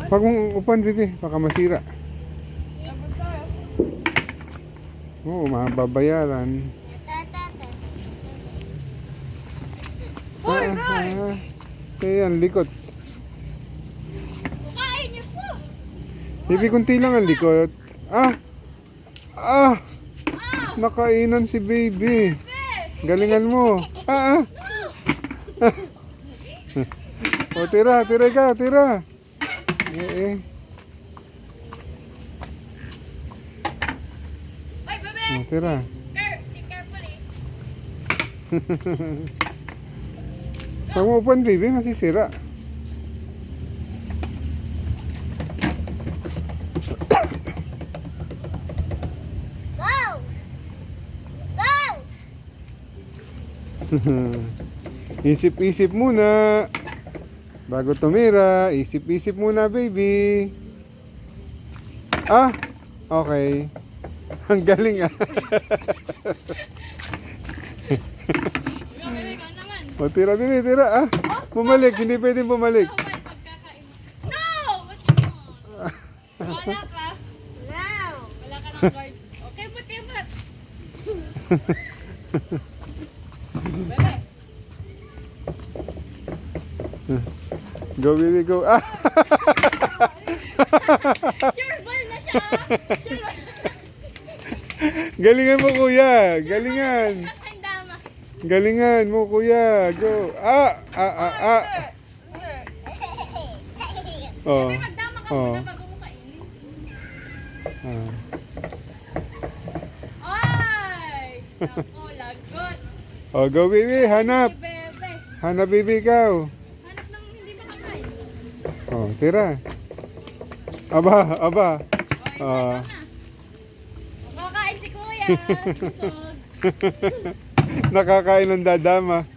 Pag mong upan, baby, baka masira. Oo, mababayaran. Hoy, Ray! Ayan, likot. Kain niyo sa! Baby, kunti lang ang likot. Ah! Ah! Nakainan si baby. Galingan mo. Ah, ah. O, tira, tira ka, tira. Eh, eh. Ay, bebe! O, tira. Be careful eh. Pag mo upan, baby, masisira. Go! Go! Isip-isip muna. Bago tumira, isip-isip muna, baby. Ah, okay. Ang galing ah. Bebe, ikaw naman. O, tira, baby, tira ah. Bumalik, hindi pwedeng bumalik. Pagkakain. No! What's wrong? Wala ka. No! Wala ka ng guard. Okay, buti ba't? Bebe! Go, baby, go. Ah! Sure ball na siya ah! Sure ball. Galingan mo, kuya. Galingan. Ang dama. Galingan mo, kuya. Go. Ah, ah, ah, ah. Oh. Bebe, magdama ka Oh. muna bago mo kainin. Ah. Ay! Nako, lagot. Oh, go, baby. Hanap. Si Bebe. Hanap, baby, ikaw. Hanap ng hindi makakain. Oh, tira. Aba, aba. Okay, Ah. na. Makakain si Kuya. Busog. Nakakain ng dadama.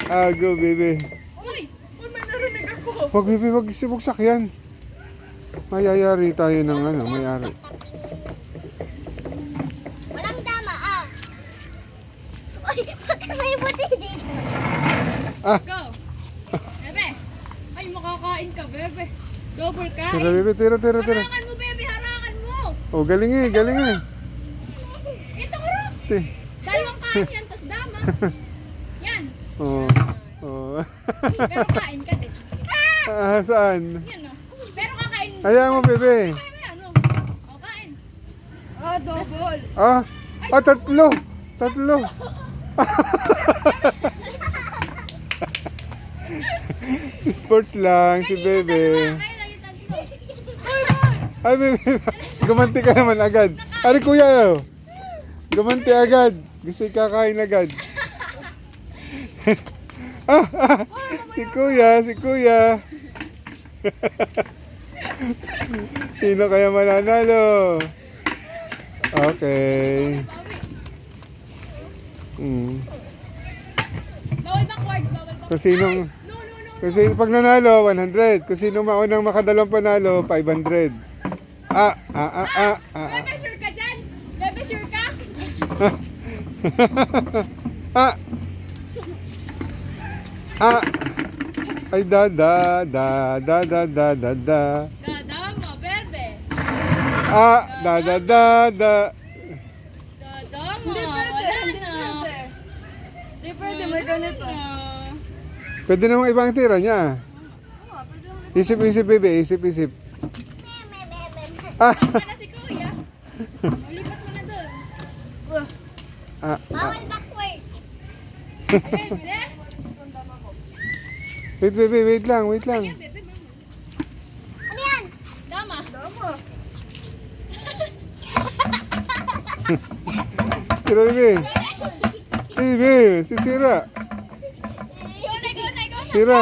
Ah, go, baby. Uy! Uy, may narinig ako. Wag, baby, wag sibugsak yan. Mayayari tayo ng ano, mayari. Walang dama, ah. Uy, bakit may buti dito? Ah. Go. Bebe. Ay, makakain ka, Bebe. Double Tira, kain. baby, tira, tira, tira. Harangan mo, Bebe. Harangan mo. Oh, galing eh, galing eh. Ito, bro. Ti- Dalawang kain yan, tas dama. Yan. Oh, oh. Pero kain ka din. Ah, saan? Yan, oh. Pero kakain. Hayaan mo, bebe. Bebe, ano? O, kain. Ah, double. Ah, ah, tatlo. Tatlo. Sports lang si bebe. Kain lang yung tatlo. Ay, bebe. Gumanti ka naman agad. Ari, kuya. Oh. Gumanti agad. Gusto kakain agad. Ah, ah, si kuya, si kuya. Sino kaya mananalo? Okay. Mm. Bawal backwards, bawal backwards. Kung sinong, No, no, no. kung sino pag nanalo, 100. Kung sino maunang makadalawang panalo, 500. Ah, ah, ah, ah, ah. Bebe, sure ka dyan? Bebe, sure ka? Ah. Ah. Ay, da, da, da, da, da, da, da, da. Dadama, Bebe. Ah, da, da, da, da. Dadama, Hindi pwede, wala hindi na. pwede. Hindi pwede, may ganito. Pwede namang ibang tira niya. Isip, isip, baby. Isip, isip. Ah, Tama na si Kuya. Ulipat mo na doon. ah, ah. Bawal backwards. Bebe. Wait, baby, wait lang, wait lang. Ayan, Bebe, mama. Ano yan? Dama. Tama. Tira, baby. Baby, sisira. Ikaw na, ikaw na, ikaw na. Tira.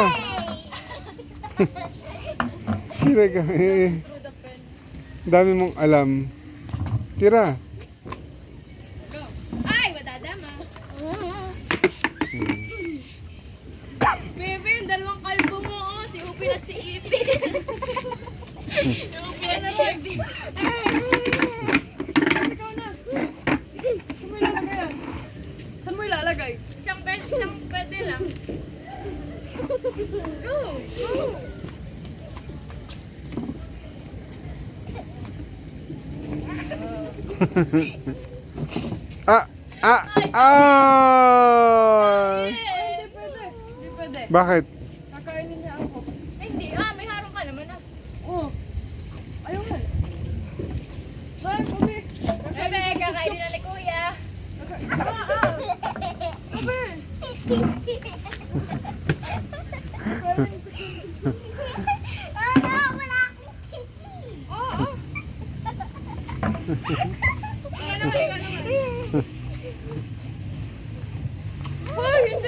Tira ka. Eh, dami mong alam. Tira. Go. Ay, madadama. Bebe, yung dalawang kalbo mo, oh. Si Upin at si Ipin. Yung Upin at si Ipin. Ikaw na. Saan mo ilalagay yan? Saan mo ilalagay? Isang pwede lang. Go! Go! Ah! Ah! Ah! Hindi pwede. Hindi pwede. Bakit? Kakainin niya ako. Hindi, may harong ka naman ah. Oh. Ayaw nga. Bye, Bobby. Bebe, kakainin na ni Kuya.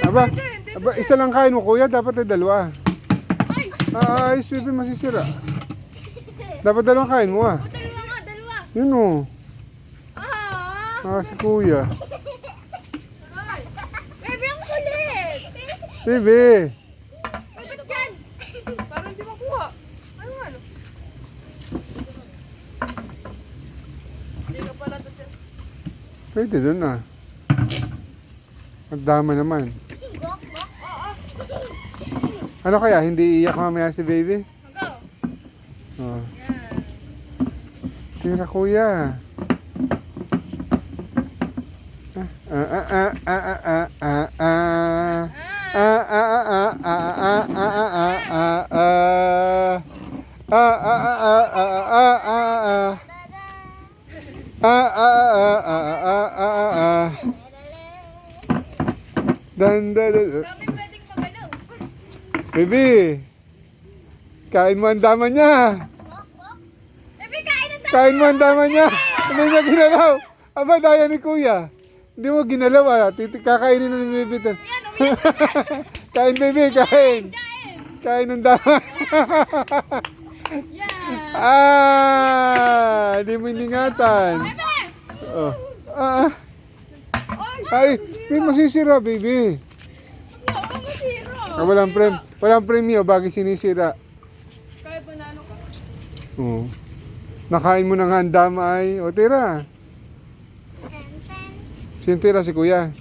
Aba, isa lang kain mo kuya, dapat ay dalawa. Ayos, baby, masisira. Dapat dalawang kain mo ah. Dalawa nga, dalawa. Yun oh. Ah! Si kuya. Bebe, ang kulit! Baby. Bakit dyan? Parang hindi makuha. Ano ano? Hindi ka pala ito dyan. Pwede dun ah. Ang dama naman. Ano kaya, hindi iyak mamaya si baby? Go! Oh. Tira kuya. Kami pwedeng magalaw. Baby, kain mo ang dama niya. Bebe, kain ang dami! Kain mo ang dama niya. Hindi niya ginalaw. Aba, daya ni kuya. Hindi mo ginalaw ah. Kakainin na ni baby. Kain baby, kain. Kain ng dama. Hindi mo iningatan. Bebe! Oh. Ay, may masisira baby. Oo, masiro. Walang premyo bagay sinisira. Kahit panalo ka. Oo. Nakain mo na nga ang dama ay. O tira. Sino tira si kuya?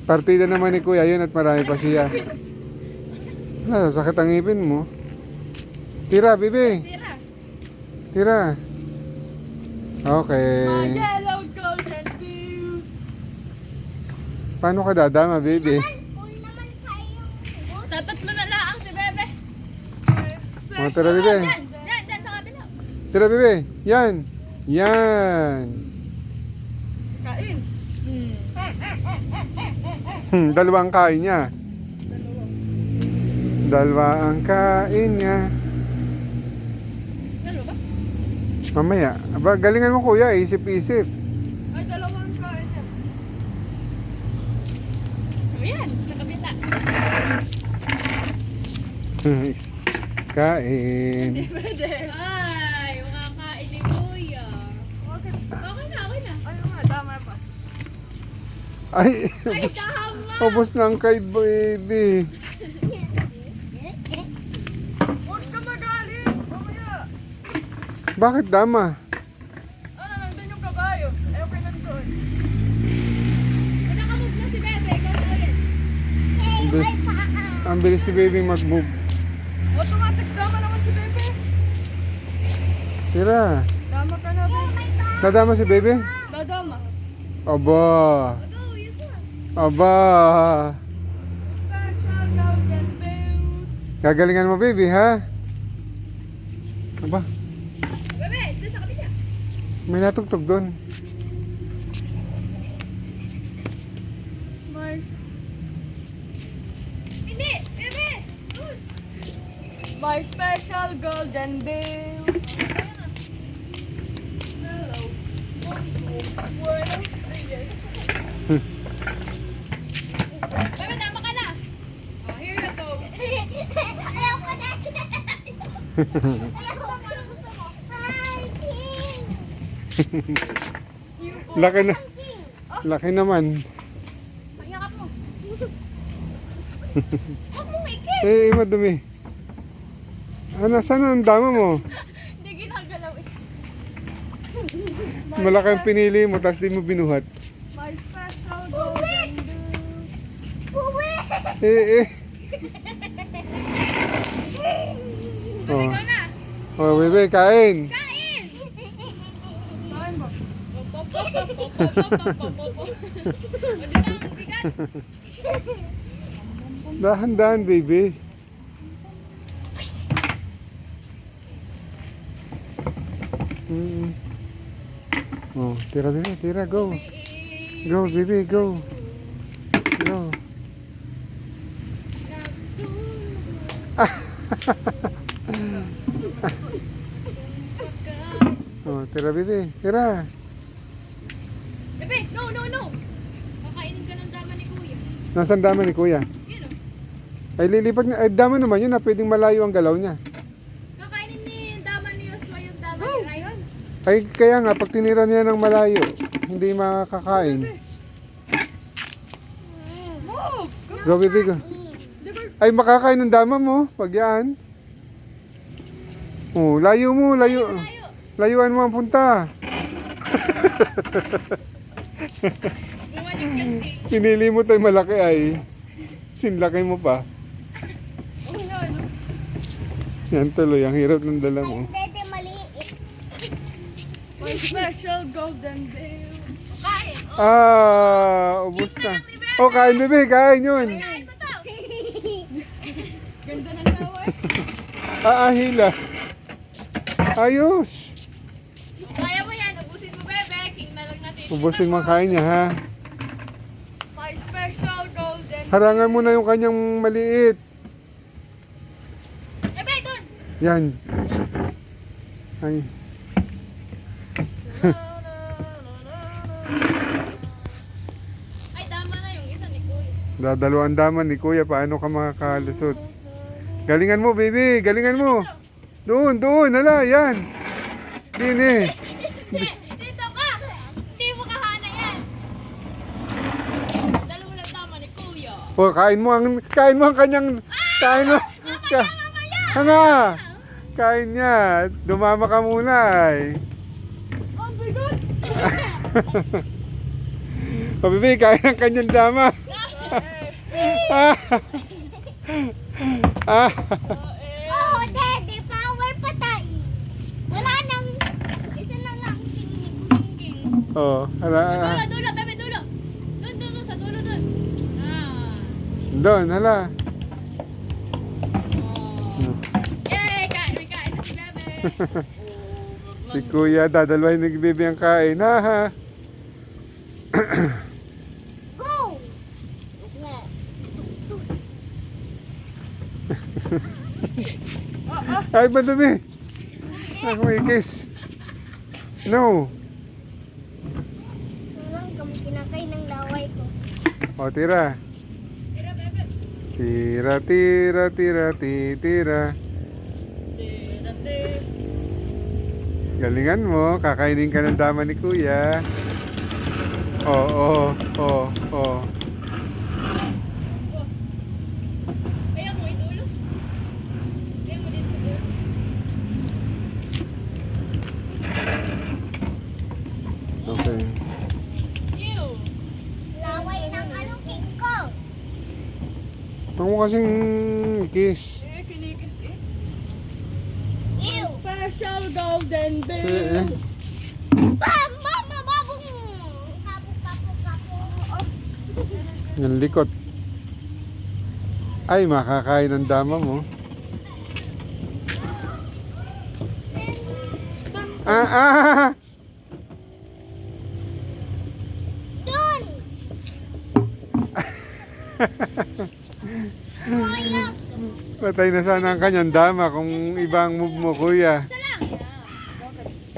Partida naman ni kuya yun at marami pa siya. Sakit ang ngipin mo. Tira, bibi. Tira. Tira. Okay. Yellow golden view. Paano ka dadama, baby? Tatatlo na lang si Bebe. O, tira, bibi. Dyan sa kabila. Tira, bibi. Yan. Yan. Kain. Dalawang kain niya. Dalawa ang kain niya. Dalawa ba? Mamaya. Aba, galingan mo kuya. Isip-isip. Ay, dalawang kain niya. Ayan, sa kabila. Kain. Pwede. Ay, makakain ni Kuya. Okay. Okay na. Ayaw nga, dama pa. Ay, Ay, tama. ubos na ang kay baby. Huwag ka magalit. Mamaya. Bakit dama? Ano, nandun yung kabayo. Ayaw kayo nandun. Nakamove na si Bebe. Ikaw na ulit. Ang bilis si baby mag-move. Automatic dama naman si Bebe. Tira. Dama ka na, Bebe. Nadama si baby? Dadama. Aba. Go, yes sir. Aba. Special golden view. Gagalingan mo baby ha? Aba. Bebe, doon sa kabila. May natugtog doon. My, Hindi, Bebe. Doon. my special golden view. Hello. Bueno. Bebe, tama ka na. Oh, here you go. Ayaw ko na. Ayaw ko na. Gusto mo. Hi, King. Laki na. Laki naman. Pagyakap mo. Huwag mong ikit. Madumi. Ano, saan ang dama mo? Hindi ginagalaw eh. Malaki ang pinili mo, tapos di mo binuhat. My special golden view. Puwi! Oh. Ikaw na. Oh, bebe, kain. Kain! Kain mo. O, di ba ang bigat? Dahan-dahan, baby. Mm. Oh, tira, baby, tira, go. Go, baby, go. Go. Oh, tira, baby, tira. Bebe, no. Kakainin ka ng dama ni Kuya. Nasaan dama ni Kuya? Yun o. Ay, lilipat niya. Ay, dama naman yun na pwedeng malayo ang galaw niya. Kakainin ni yung dama ni Joshua yung dama ni Ryan. Ay, kaya nga, pag tinira niya ng malayo, hindi makakain. Move! Go, baby, go. Ay, makakain ng dama mo. Pag yan. Oh, layo mo, layo. Layuan mo ang punta. Bumalik yan, King. Pinili mo tayo malaki ay. Sinlaki mo pa. Oh, yan. Yan tuloy, ang hirap ng dala mo. Dede maliit. My special golden bear. Kain. Ubos na. Oh, kain, bebe, kain yun. Kain mo to. Ganda ng tawa eh. Hila. Ayos. Kaya mo yan. Ubusin mo, Bebe. King na lang natin. Ubusin mo ang kain niya, ha? My special golden Harangan mo na yung kanyang maliit. Bebe, dun. Yan. Ay. Ay, tama na yung isa ni Kuya. Dadalawang daman ni Kuya, paano ka makakalusot? Galingan mo, baby. Galingan mo. Doon, hala, yan. Dini. Hindi, dito ka. Hindi mo kahana yan. Dalawa lang tama ni Kuya. Oh, kain mo ang kanyang, kain mo. Hanga. Kain niya. Dumama ka muna eh. Oh my God! Oh, baby, kain ang kanyang dama. Oh, Dede, power patay. Wala nang, isa na lang King. Oh, hala. Dulo, Bebe, dulo. Dun, sa dulo, dun. Doon, hala. Yay! May kain na si Bebe. Si Kuya, dadalwahin ni baby ang kain. Ha. go. Ay, madumi. Ako may kiss. No. Walang kami kinakay ng laway ko. O, tira. Tira, Bebe. Tira. Galingan mo. Kakainin ka ng dama ni Kuya. Oo. Kaya mo idulo. Kaya mo din sa dulo. Okay. Ew. Laway ng ano, king ko. Huwag mo kasing kiss. Eh, kinikis eh. Ew. Special golden bear. Bam! Mama, babong! Kapo. Yung likot. Ay, makakain ng dama mo. Dun! Kuya! Patay na sana ang kanyang dama kung ibang move mo, Kuya.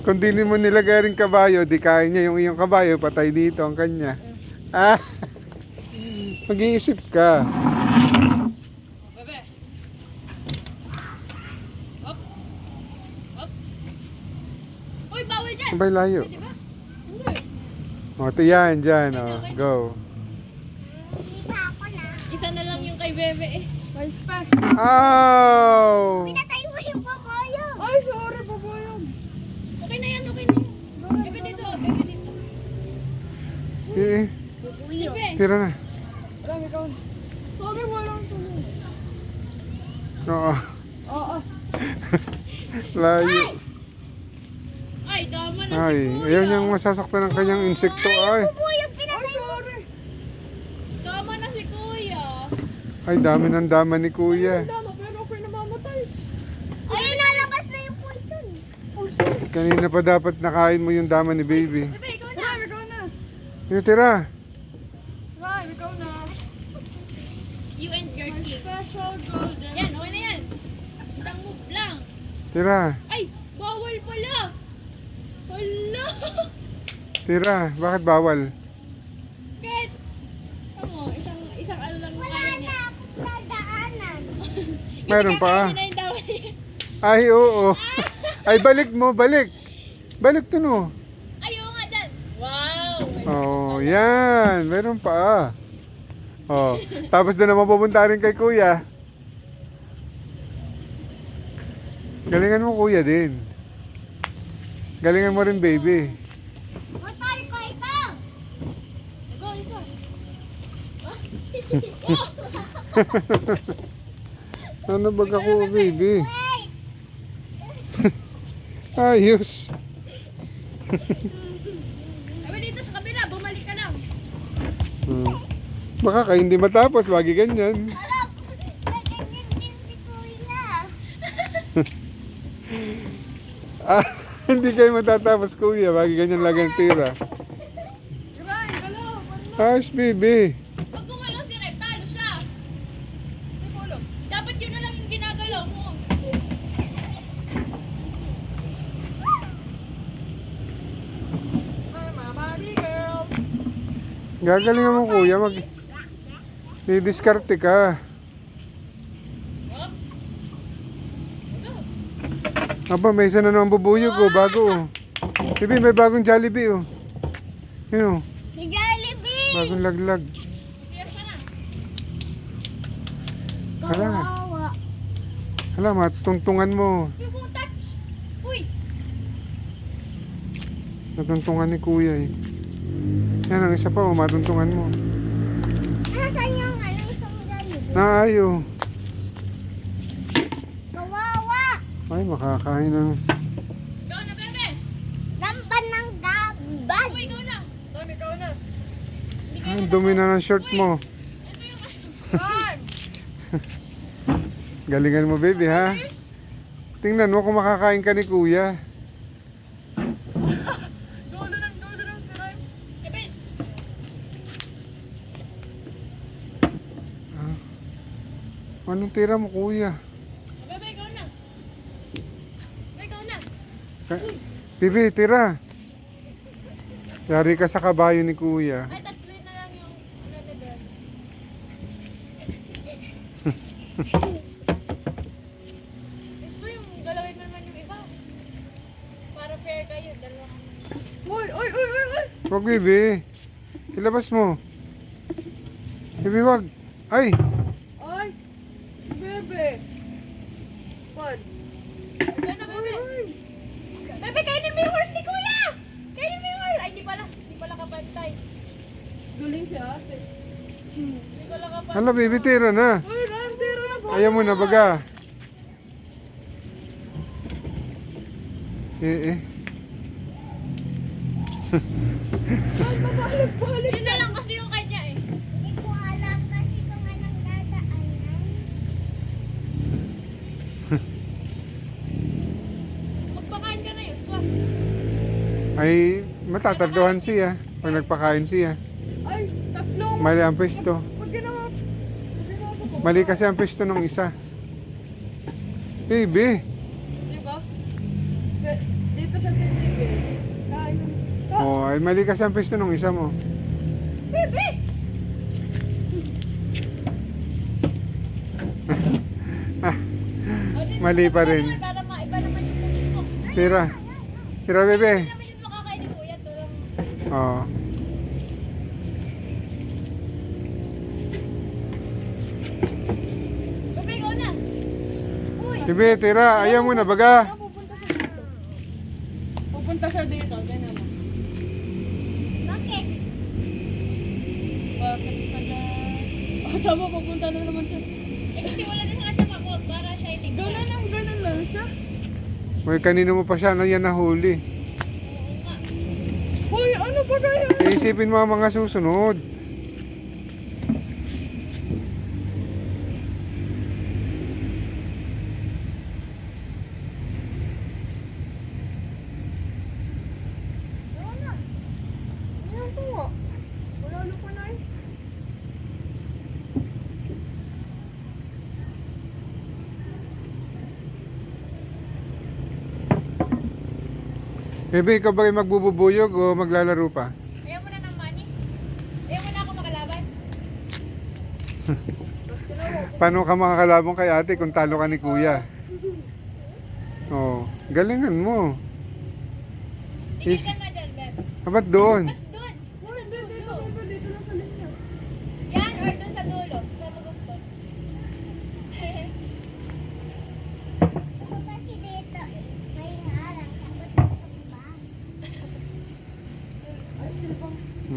Kung di mo nilagay rin kabayo, di kain niya yung iyong kabayo, patay dito ang kanya. Mag-iisip ka. Bebe. Up. Uy, bawal dyan. Abay, layo. Di ba? O, ito yan, dyan. O, go. Kita ako na. Isa na lang yung kay Bebe eh. My special. Ow! Pinatay mo yung papayo. Ay, sorry, pabayag. Okay na yan. Bebe dito. Uyo. Bebe. Tira na. Marami ka. Sorry, walang sunod. Oo. Oo. Layo. Ay, tama Ay, ayaw niyang masasaktan ng kanyang insekto. Ay, Bubo yung pinatay mo. Tama na si Kuya. ay dami ng dama ni kuya. Dama, pero ako'y namamatay. Ayun, nalabas na yung poison. Kanina pa dapat nakain mo yung dama ni baby. Bebe, ikaw na. Rhyme, ikaw na. Yung tira. Rhyme, ikaw na. You and your king. Special golden. Yan, okay na yan. Isang move lang. Tira. Ay, bawal pala. Hala. Tira. Bakit bawal? Kahit, ano, isang ano lang Wala kaya na niya. akong dadaanan. Meron pa. Kakainin na yung dawa niya. Ay, oo. Ay, balik mo. Balik. Balik to no. Ayaw nga dyan. Wow. Oh, yan. Meron pa. Oh. Tapos doon naman pupunta rin kay kuya. Galingan mo kuya din. Galingan mo rin baby. Motor ko ito. Go, isa. Ano bag ako baby? Wait. Ayos. Sabi dito sa kabila, bumalik ka lang. Baka kayo hindi matapos. Wagi ganyan. Harap. Naganyan din si Kuya. Ah, hindi kayo matatapos kuya. Wagi ganyan lagi ang tira. Rhyme, galaw. Ayos baby. Pag gumalaw si Rep, talo siya. Dapat yun na lang yung ginagalaw mo. I'm a Barbie girl. Gagalingan mo kuya. Didiskarte ka. Aba, may isa na naman bubuyog ko. Bago oh. Bibi, may bagong Jollibee oh. Yun oh. Si Jollibee. Bagong laglag. Siyas ka na. Hala. Kawawa. Hala, matutungtungan mo. Yung kung touch. Uy. Natungtungan ni kuya eh. Yan ang isa pa oh, matungtungan mo. Nasaan yung ano isang Jollibee? Naayo. Kawawa. Ay, makakain ng... Ikaw na, bebe. Lampan ng gambal. Uy, ikaw na. Rhyme, ikaw na. Ay, dumi na ng shirt mo. Rhyme. Galingan mo baby ha. Tingnan mo kung makakain ka ni kuya. Golden ang si Rhyme. Bebe. Anong tira mo kuya? Bebe, ikaw na. Bebe, ikaw na. Bibi, tira. Yari ka sa kabayo ni kuya. Ay, tatlo na lang yung nalagay. Gusto yung galawin mo naman yung iba. Para fair kayo, dalawa. Uy, uy, uy, uy, uy. Wag bibi. Ilabas mo. Bibi wag. Ay, Ay, bebe. What? Ikaw na, bebe. Bebe, kainin mo yung horse ni Kuya! Kainin mo yung horse! Ay, di pala kapantay. Galing si ate. Di pala kapantay. hala bibi, tira na. Uy, Rhyme, tira na. Ayaw mo na baga. Eh. Balik. Yun na lang kasi yung kanya eh. Hindi ko alam kasi kung anong dadaanan. Magpakain ka na yun, swak. Ay, matatarduhan siya. Pag nagpakain siya. Ay, tatlong. Mali ang pwesto. Pag ginawa ko. Mali kasi ang pwesto ng isa. Baby. Diba? Dito sa TV. Kain. Oh, ay mali kasi ang pwesto ng isa mo. Bebe! Mali pa rin. Para maiba naman yung post mo. Tira. Tira, bebe. Hindi naman yung makakain ni Kuya. Tulong. Oh. Bebe, ikaw na. Uy! Bebe, tira. Ayaw mo na baga. Pupunta siya dito. Pupunta siya dito. Ganyan mo. Bakit? Bakit pala? Tama, pupunta na naman siya. Eh kasi wala na nga siya makot para siya iligtas. Ganun lang siya. May kanino mo pa siya na yan nahuli. Oo nga Iisipin mo ang mga susunod. Ayan po nga. Wala na pa na eh. Bebe, ikaw ba ay magbububuyog o maglalaro pa? Ayaw mo na ng money? Ayaw mo na ako makalaban? Paano ka makakalabang kay ate kung talo ka ni kuya? Oh, galingan mo. Tingin Is- ka na dyan, Beb. Ba't doon? Doon! Doon sa Dito, dulo! dito, dito lang sa linya. Yan, or doon sa dulo. Saan mo gusto? Kasi dito, may harang. Tapos sa baba.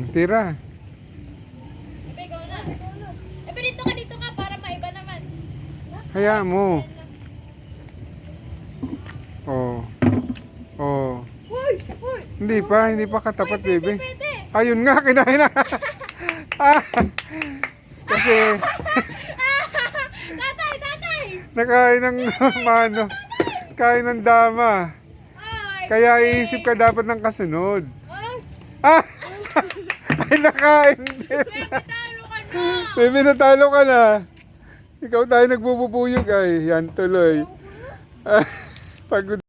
Tira. Ebe, ikaw na. Ebe, dito ka para maiba naman. Hayaan mo. Oh. Oh. Hoy! Hoy! Hindi pa katapat, bebe. Pwede! Ayun nga, kinain na. Ah, kasi Tatay! nakain ng mano. Kain ng dama. Ay! Kaya iisip ka dapat ng kasunod. Ay! Ah! Ay, nakain din. Talo ka na! Bebe, natalo ka na. Ikaw tayo nagbububuyog ay. Yan tuloy. Ah, pagod.